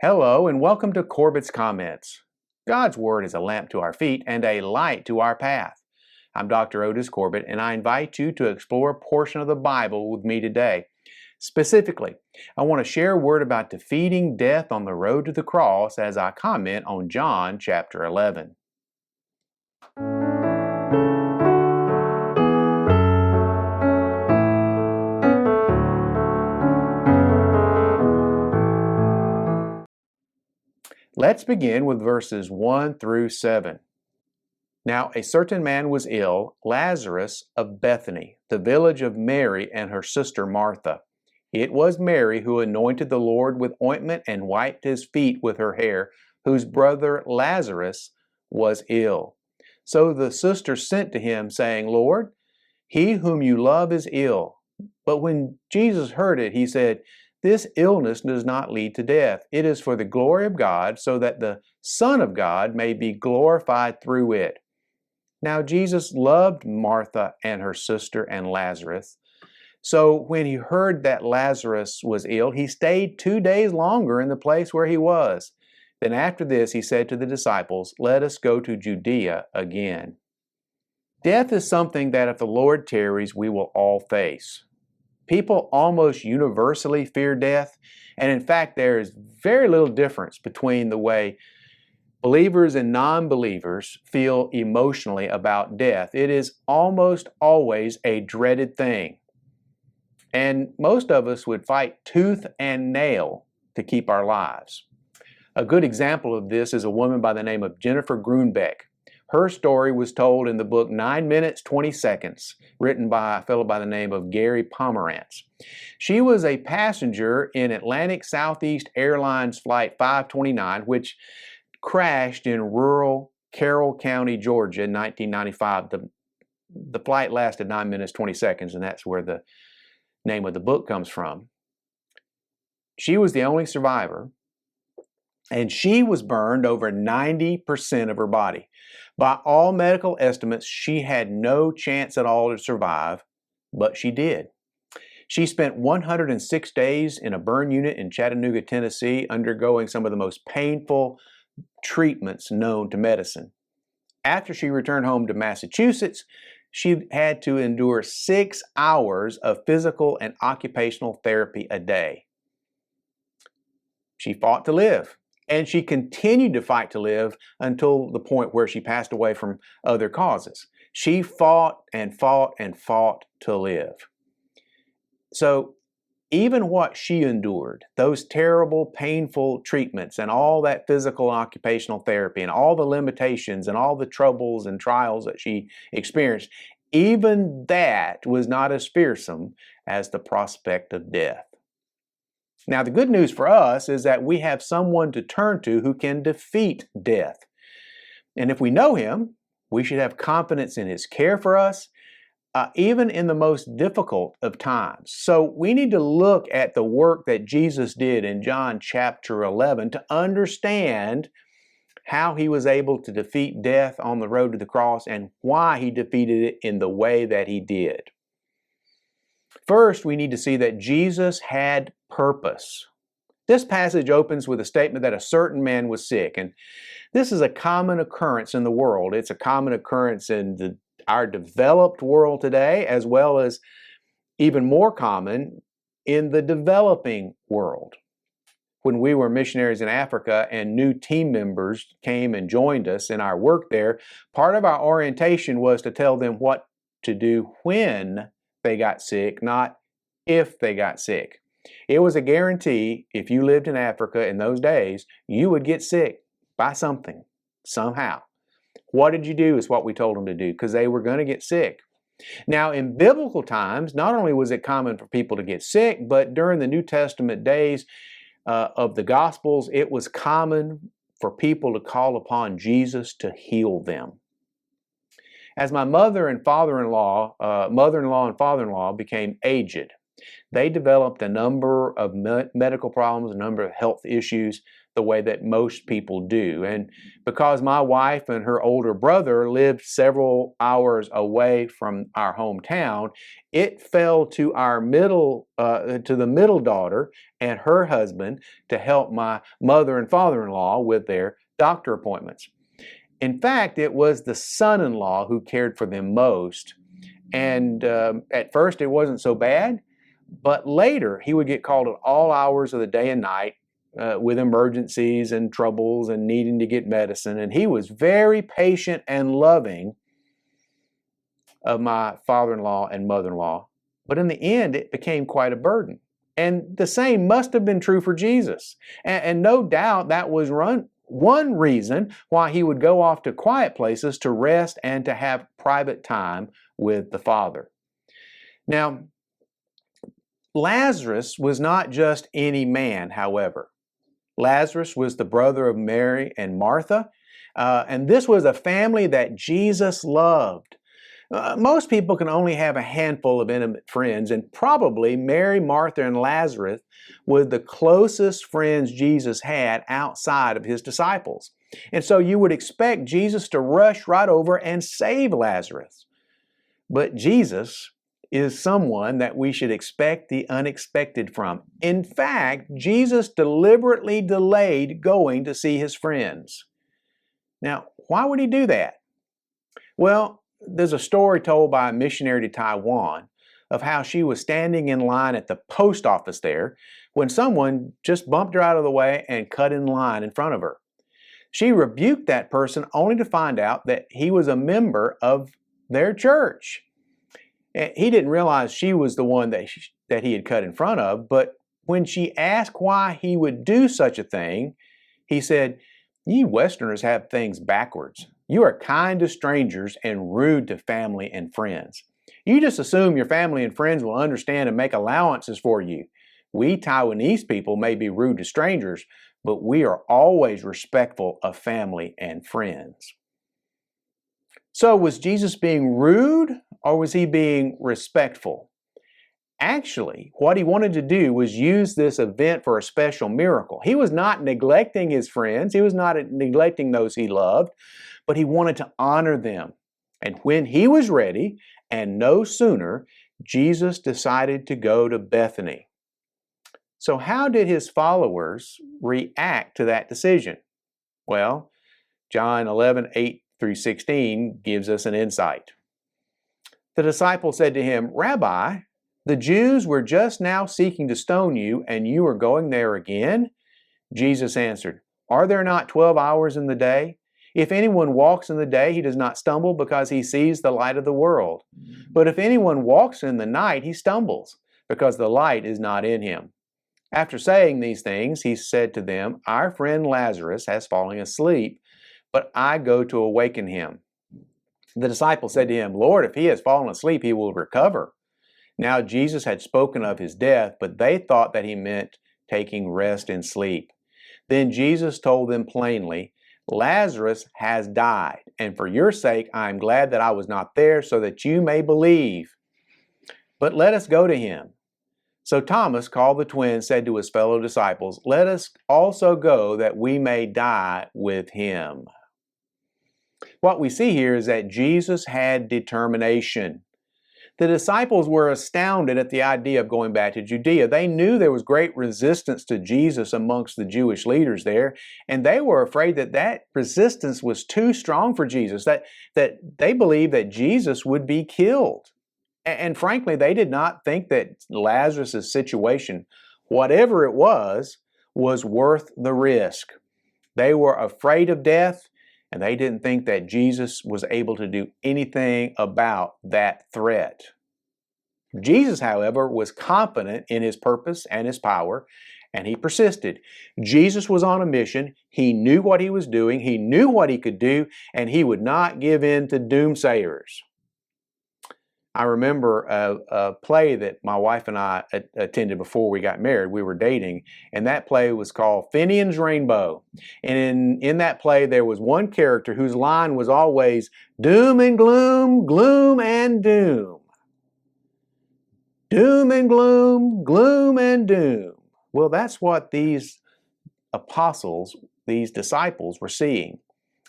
Hello and welcome to Corbett's Comments. God's Word is a lamp to our feet and a light to our path. I'm Dr. Otis Corbett and I invite you to explore a portion of the Bible with me today. Specifically, I want to share a word about defeating death on the road to the cross as I comment on John chapter 11. Let's begin with verses 1 through 7. Now a certain man was ill, Lazarus of Bethany, the village of Mary and her sister Martha. It was Mary who anointed the Lord with ointment and wiped his feet with her hair, whose brother Lazarus was ill. So the sisters sent to him, saying, Lord, he whom you love is ill. But when Jesus heard it, he said, This illness does not lead to death. It is for the glory of God, so that the Son of God may be glorified through it. Now Jesus loved Martha and her sister and Lazarus. So when he heard that Lazarus was ill, he stayed 2 days longer in the place where he was. Then after this he said to the disciples, Let us go to Judea again. Death is something that if the Lord tarries, we will all face. People almost universally fear death, and in fact there is very little difference between the way believers and non-believers feel emotionally about death. It is almost always a dreaded thing. And most of us would fight tooth and nail to keep our lives. A good example of this is a woman by the name of Jennifer Grunbeck. Her story was told in the book 9 Minutes, 20 Seconds, written by a fellow by the name of Gary Pomerantz. She was a passenger in Atlantic Southeast Airlines Flight 529, which crashed in rural Carroll County, Georgia in 1995. The flight lasted 9 minutes, 20 seconds, and that's where the name of the book comes from. She was the only survivor, and she was burned over 90% of her body. By all medical estimates, she had no chance at all to survive, but she did. She spent 106 days in a burn unit in Chattanooga, Tennessee, undergoing some of the most painful treatments known to medicine. After she returned home to Massachusetts, she had to endure 6 hours of physical and occupational therapy a day. She fought to live, and she continued to fight to live until the point where she passed away from other causes. She fought and fought and fought to live. So even what she endured, those terrible, painful treatments and all that physical and occupational therapy and all the limitations and all the troubles and trials that she experienced, even that was not as fearsome as the prospect of death. Now, the good news for us is that we have someone to turn to who can defeat death. And if we know him, we should have confidence in his care for us, even in the most difficult of times. So we need to look at the work that Jesus did in John chapter 11 to understand how he was able to defeat death on the road to the cross and why he defeated it in the way that he did. First, we need to see that Jesus had purpose. This passage opens with a statement that a certain man was sick, and this is a common occurrence in the world. It's a common occurrence in our developed world today, as well as even more common in the developing world. When we were missionaries in Africa and new team members came and joined us in our work there, part of our orientation was to tell them what to do when they got sick, not if they got sick. It was a guarantee if you lived in Africa in those days, you would get sick by something, somehow. What did you do is what we told them to do, because they were going to get sick. Now, in biblical times, not only was it common for people to get sick, but during the New Testament days of the Gospels, it was common for people to call upon Jesus to heal them. As my mother-in-law and father-in-law became aged, They developed a number of medical problems, a number of health issues, the way that most people do. And because my wife and her older brother lived several hours away from our hometown, it fell to the middle daughter and her husband to help my mother and father-in-law with their doctor appointments. In fact, it was the son-in-law who cared for them most. And at first it wasn't so bad, but later he would get called at all hours of the day and night with emergencies and troubles and needing to get medicine. And he was very patient and loving of my father-in-law and mother-in-law. But in the end, it became quite a burden. And the same must have been true for Jesus. And no doubt that was one reason why he would go off to quiet places to rest and to have private time with the Father. Now, Lazarus was not just any man, however. Lazarus was the brother of Mary and Martha, and this was a family that Jesus loved. Most people can only have a handful of intimate friends, and probably Mary, Martha, and Lazarus were the closest friends Jesus had outside of his disciples. And so you would expect Jesus to rush right over and save Lazarus. But Jesus is someone that we should expect the unexpected from. In fact, Jesus deliberately delayed going to see his friends. Now, why would he do that? Well, there's a story told by a missionary to Taiwan of how she was standing in line at the post office there when someone just bumped her out of the way and cut in line in front of her. She rebuked that person only to find out that he was a member of their church. He didn't realize she was the one that he had cut in front of, but when she asked why he would do such a thing, he said, "You Westerners have things backwards. You are kind to strangers and rude to family and friends. You just assume your family and friends will understand and make allowances for you. We Taiwanese people may be rude to strangers, but we are always respectful of family and friends." So was Jesus being rude or was he being respectful? Actually, what he wanted to do was use this event for a special miracle. He was not neglecting his friends. He was not neglecting those he loved, but he wanted to honor them. And when he was ready, and no sooner, Jesus decided to go to Bethany. So how did his followers react to that decision? Well, John 11:8-16 gives us an insight. The disciple said to him, "Rabbi, the Jews were just now seeking to stone you, and you are going there again?" Jesus answered, "Are there not 12 hours in the day? If anyone walks in the day, he does not stumble because he sees the light of the world. But if anyone walks in the night, he stumbles because the light is not in him." After saying these things, he said to them, "Our friend Lazarus has fallen asleep, but I go to awaken him." The disciple said to him, "Lord, if he has fallen asleep, he will recover." Now Jesus had spoken of his death, but they thought that he meant taking rest in sleep. Then Jesus told them plainly, "Lazarus has died, and for your sake I am glad that I was not there, so that you may believe. But let us go to him." So Thomas, called the twin, said to his fellow disciples, "Let us also go that we may die with him." What we see here is that Jesus had determination. The disciples were astounded at the idea of going back to Judea. They knew there was great resistance to Jesus amongst the Jewish leaders there, and they were afraid that that resistance was too strong for Jesus, that they believed that Jesus would be killed. And frankly, they did not think that Lazarus' situation, whatever it was worth the risk. They were afraid of death, and they didn't think that Jesus was able to do anything about that threat. Jesus, however, was confident in his purpose and his power, and he persisted. Jesus was on a mission. He knew what he was doing. He knew what he could do, and he would not give in to doomsayers. I remember a play that my wife and I attended before we got married. We were dating, and that play was called Finian's Rainbow. And in that play, there was one character whose line was always, "Doom and gloom, gloom and doom." Doom and gloom, gloom and doom. Well, that's what these apostles, these disciples were seeing.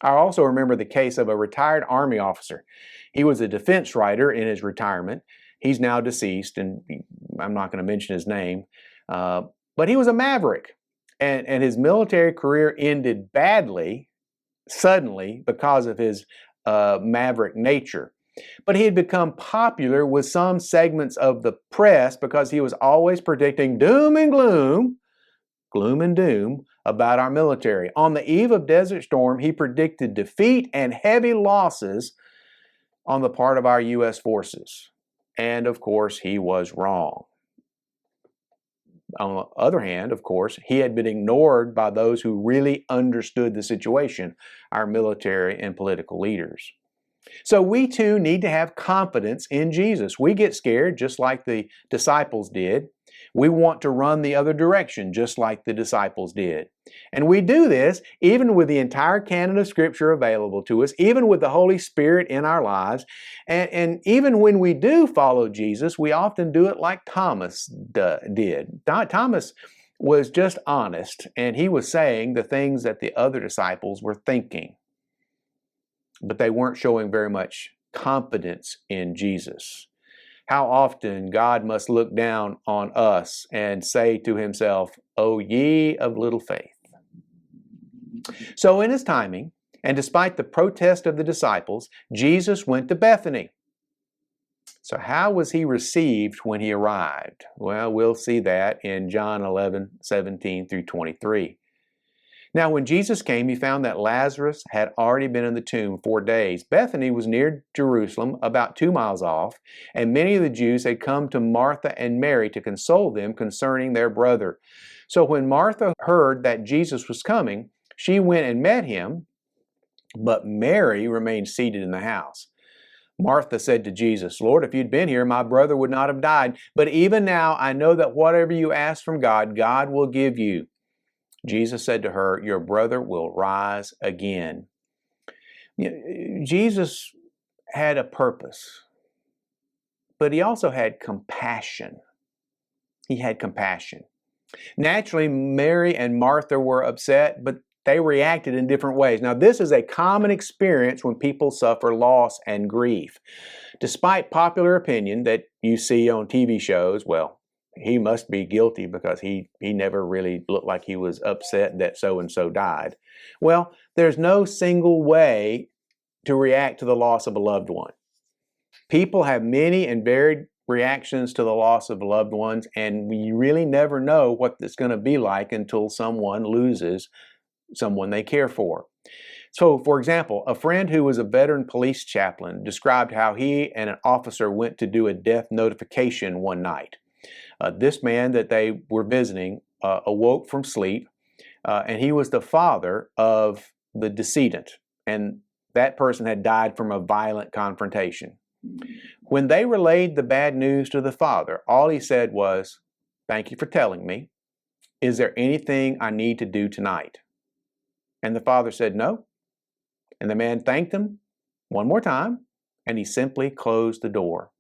I also remember the case of a retired Army officer. He was a defense writer in his retirement. He's now deceased, and I'm not going to mention his name. But he was a maverick, and his military career ended badly, suddenly, because of his maverick nature. But he had become popular with some segments of the press because he was always predicting doom and gloom, gloom and doom, about our military. On the eve of Desert Storm, he predicted defeat and heavy losses on the part of our U.S. forces. And of course, he was wrong. On the other hand, of course, he had been ignored by those who really understood the situation, our military and political leaders. So we too need to have confidence in Jesus. We get scared just like the disciples did. We want to run the other direction just like the disciples did. And we do this even with the entire canon of Scripture available to us, even with the Holy Spirit in our lives. And even when we do follow Jesus, we often do it like Thomas did. Thomas was just honest, and he was saying the things that the other disciples were thinking. But they weren't showing very much confidence in Jesus. How often God must look down on us and say to himself, "O ye of little faith." So in his timing, and despite the protest of the disciples, Jesus went to Bethany. So how was he received when he arrived? Well, we'll see that in John 11:17 through 23. Now, when Jesus came, he found that Lazarus had already been in the tomb 4 days. Bethany was near Jerusalem, about 2 miles off, and many of the Jews had come to Martha and Mary to console them concerning their brother. So when Martha heard that Jesus was coming, she went and met him, but Mary remained seated in the house. Martha said to Jesus, "Lord, if you'd been here, my brother would not have died. But even now I know that whatever you ask from God, God will give you." Jesus said to her, "Your brother will rise again." Jesus had a purpose, but he also had compassion. He had compassion. Naturally, Mary and Martha were upset, but they reacted in different ways. Now, this is a common experience when people suffer loss and grief. Despite popular opinion that you see on TV shows, well, he must be guilty because he never really looked like he was upset that so-and-so died. Well, there's no single way to react to the loss of a loved one. People have many and varied reactions to the loss of loved ones, and we really never know what it's going to be like until someone loses someone they care for. So, for example, a friend who was a veteran police chaplain described how he and an officer went to do a death notification one night. This man that they were visiting awoke from sleep, and he was the father of the decedent, and that person had died from a violent confrontation. When they relayed the bad news to the father, all he said was, "Thank you for telling me. Is there anything I need to do tonight?" And the father said, "No." And the man thanked him one more time, and he simply closed the door.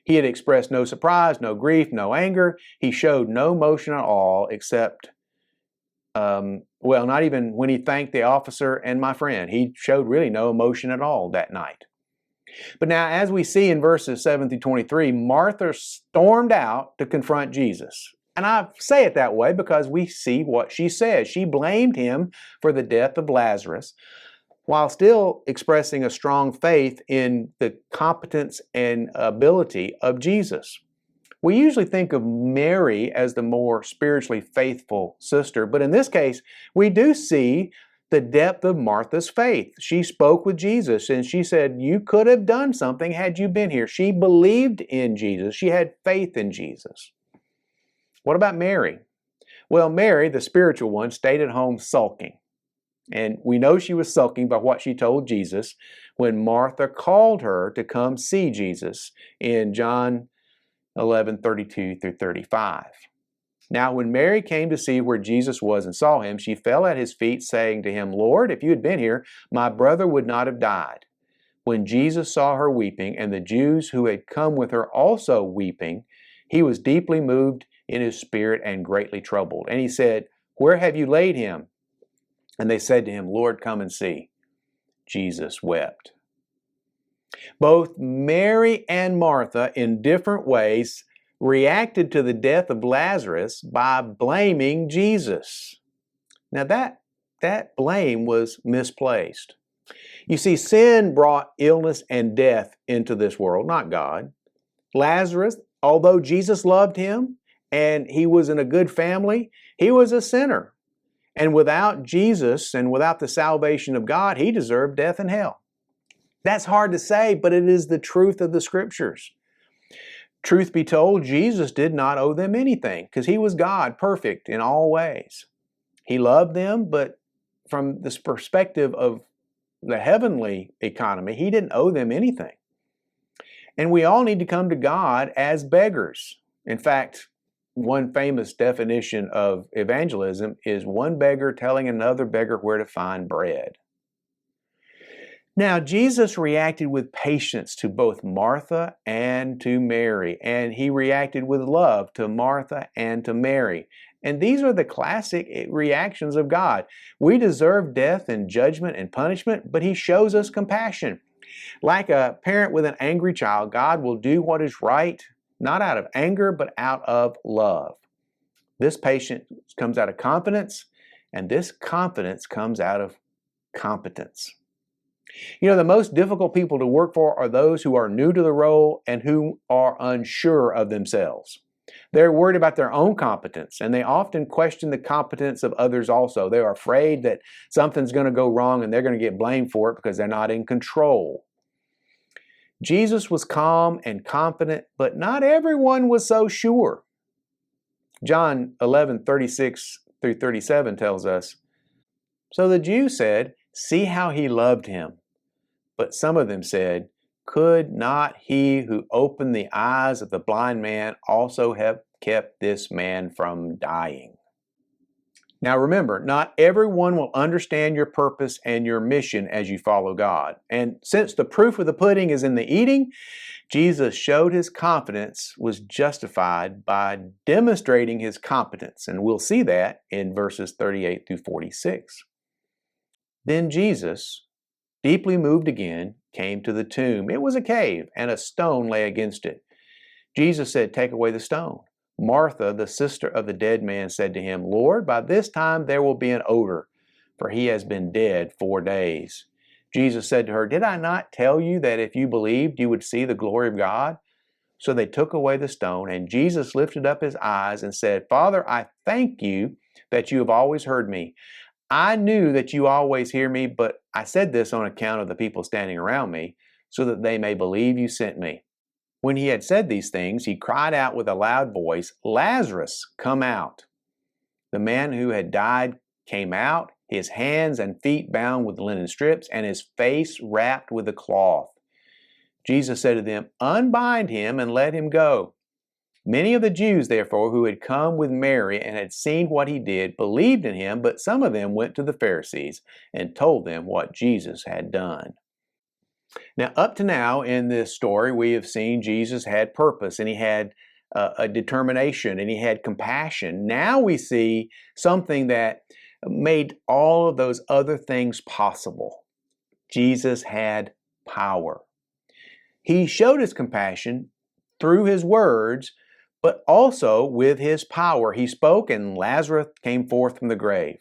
He had expressed no surprise, no grief, no anger. He showed no emotion at all except, not even when he thanked the officer and my friend. He showed really no emotion at all that night. But now, as we see in verses 7 through 23, Martha stormed out to confront Jesus. And I say it that way because we see what she says. She blamed him for the death of Lazarus, while still expressing a strong faith in the competence and ability of Jesus. We usually think of Mary as the more spiritually faithful sister, but in this case, we do see the depth of Martha's faith. She spoke with Jesus and she said, "You could have done something had you been here." She believed in Jesus. She had faith in Jesus. What about Mary? Well, Mary, the spiritual one, stayed at home sulking. And we know she was sulking by what she told Jesus when Martha called her to come see Jesus in John 11:32 through 35. Now, when Mary came to see where Jesus was and saw him, she fell at his feet, saying to him, "Lord, if you had been here, my brother would not have died." When Jesus saw her weeping, and the Jews who had come with her also weeping, he was deeply moved in his spirit and greatly troubled. And he said, "Where have you laid him?" And they said to him, "Lord, come and see." Jesus wept. Both Mary and Martha, in different ways, reacted to the death of Lazarus by blaming Jesus. Now that blame was misplaced. You see, sin brought illness and death into this world, not God. Lazarus, although Jesus loved him and he was in a good family, he was a sinner. And without Jesus and without the salvation of God, he deserved death and hell. That's hard to say, but it is the truth of the Scriptures. Truth be told, Jesus did not owe them anything because he was God, perfect in all ways. He loved them, but from this perspective of the heavenly economy, he didn't owe them anything. And we all need to come to God as beggars. In fact, one famous definition of evangelism is one beggar telling another beggar where to find bread. Now, Jesus reacted with patience to both Martha and to Mary, and he reacted with love to Martha and to Mary. And these are the classic reactions of God. We deserve death and judgment and punishment, but he shows us compassion. Like a parent with an angry child, God will do what is right, not out of anger, but out of love. This patience comes out of confidence, and this confidence comes out of competence. You know, the most difficult people to work for are those who are new to the role and who are unsure of themselves. They're worried about their own competence, and they often question the competence of others also. They're afraid that something's going to go wrong and they're going to get blamed for it because they're not in control. Jesus was calm and confident, but not everyone was so sure. John 11:36 through 37 tells us, "So the Jews said, 'See how he loved him.' But some of them said, 'Could not he who opened the eyes of the blind man also have kept this man from dying?'" Now remember, not everyone will understand your purpose and your mission as you follow God. And since the proof of the pudding is in the eating, Jesus showed his confidence was justified by demonstrating his competence. And we'll see that in verses 38 through 46. Then Jesus, deeply moved again, came to the tomb. It was a cave, and a stone lay against it. Jesus said, "Take away the stone." Martha, the sister of the dead man, said to him, "Lord, by this time there will be an odor, for he has been dead 4 days." Jesus said to her, "Did I not tell you that if you believed, you would see the glory of God?" So they took away the stone, and Jesus lifted up his eyes and said, "Father, I thank you that you have always heard me. I knew that you always hear me, but I said this on account of the people standing around me, so that they may believe you sent me." When he had said these things, he cried out with a loud voice, "Lazarus, come out." The man who had died came out, his hands and feet bound with linen strips, and his face wrapped with a cloth. Jesus said to them, "Unbind him and let him go." Many of the Jews, therefore, who had come with Mary and had seen what he did, believed in him, but some of them went to the Pharisees and told them what Jesus had done. Now, up to now in this story, we have seen Jesus had purpose and he had a determination and he had compassion. Now we see something that made all of those other things possible. Jesus had power. He showed his compassion through his words, but also with his power. He spoke and Lazarus came forth from the grave.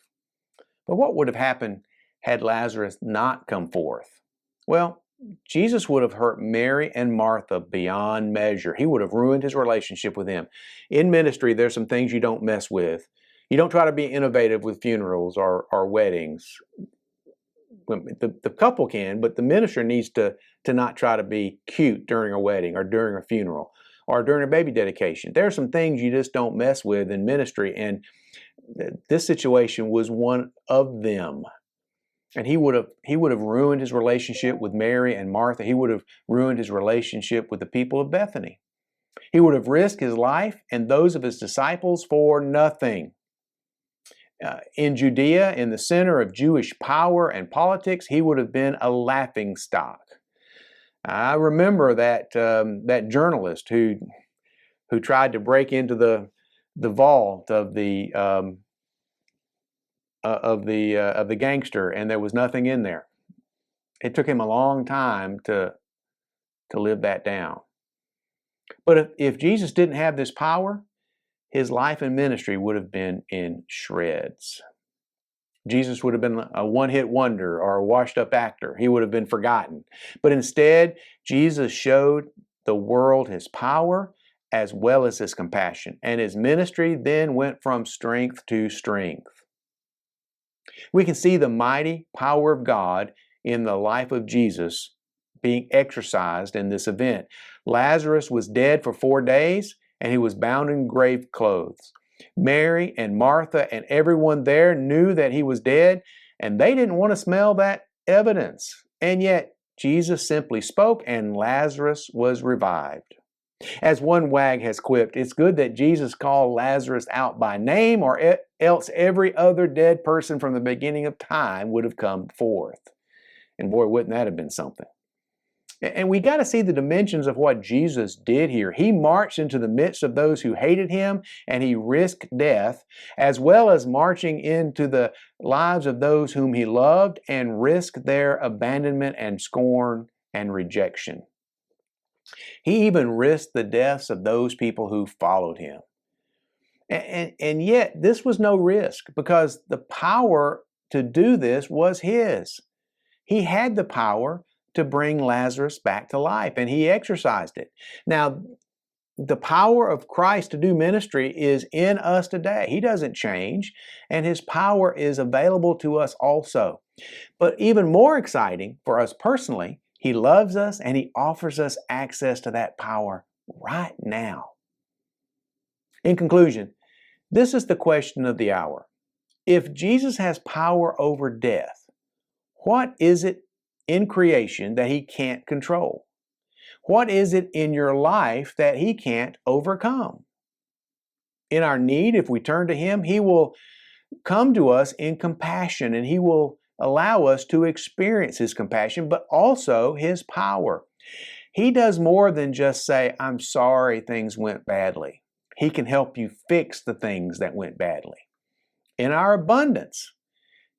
But what would have happened had Lazarus not come forth? Well, Jesus would have hurt Mary and Martha beyond measure. He would have ruined his relationship with them. In ministry, there's some things you don't mess with. You don't try to be innovative with funerals or weddings. The couple can, but the minister needs to not try to be cute during a wedding or during a funeral or during a baby dedication. There are some things you just don't mess with in ministry, and this situation was one of them. And he would have ruined his relationship with Mary and Martha. He would have ruined his relationship with the people of Bethany. He would have risked his life and those of his disciples for nothing. In Judea, in the center of Jewish power and politics, he would have been a laughingstock. I remember that journalist who tried to break into the vault of the gangster, and there was nothing in there. It took him a long time to live that down. But if Jesus didn't have this power, his life and ministry would have been in shreds. Jesus would have been a one-hit wonder or a washed-up actor. He would have been forgotten. But instead, Jesus showed the world his power as well as his compassion. And his ministry then went from strength to strength. We can see the mighty power of God in the life of Jesus being exercised in this event. Lazarus was dead for 4 days, and he was bound in grave clothes. Mary and Martha and everyone there knew that he was dead, and they didn't want to smell that evidence. And yet, Jesus simply spoke, and Lazarus was revived. As one wag has quipped, it's good that Jesus called Lazarus out by name, or else every other dead person from the beginning of time would have come forth. And boy, wouldn't that have been something. And we got to see the dimensions of what Jesus did here. He marched into the midst of those who hated him, and he risked death, as well as marching into the lives of those whom he loved and risked their abandonment and scorn and rejection. He even risked the deaths of those people who followed him. And yet, this was no risk, because the power to do this was his. He had the power to bring Lazarus back to life, and he exercised it. Now, the power of Christ to do ministry is in us today. He doesn't change, and his power is available to us also. But even more exciting for us personally, he loves us and he offers us access to that power right now. In conclusion, this is the question of the hour. If Jesus has power over death, what is it in creation that he can't control? What is it in your life that he can't overcome? In our need, if we turn to him, he will come to us in compassion, and he will allow us to experience his compassion, but also his power. He does more than just say, I'm sorry things went badly. He can help you fix the things that went badly. In our abundance,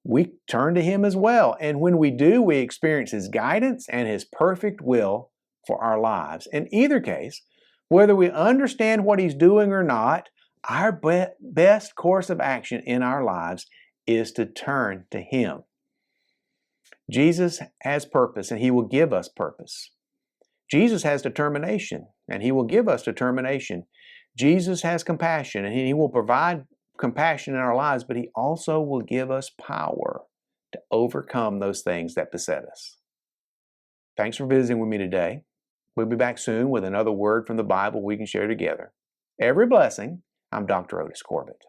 we turn to him as well. And when we do, we experience his guidance and his perfect will for our lives. In either case, whether we understand what he's doing or not, our best course of action in our lives is to turn to him. Jesus has purpose, and he will give us purpose. Jesus has determination, and he will give us determination. Jesus has compassion, and he will provide compassion in our lives, but he also will give us power to overcome those things that beset us. Thanks for visiting with me today. We'll be back soon with another word from the Bible we can share together. Every blessing. I'm Dr. Otis Corbett.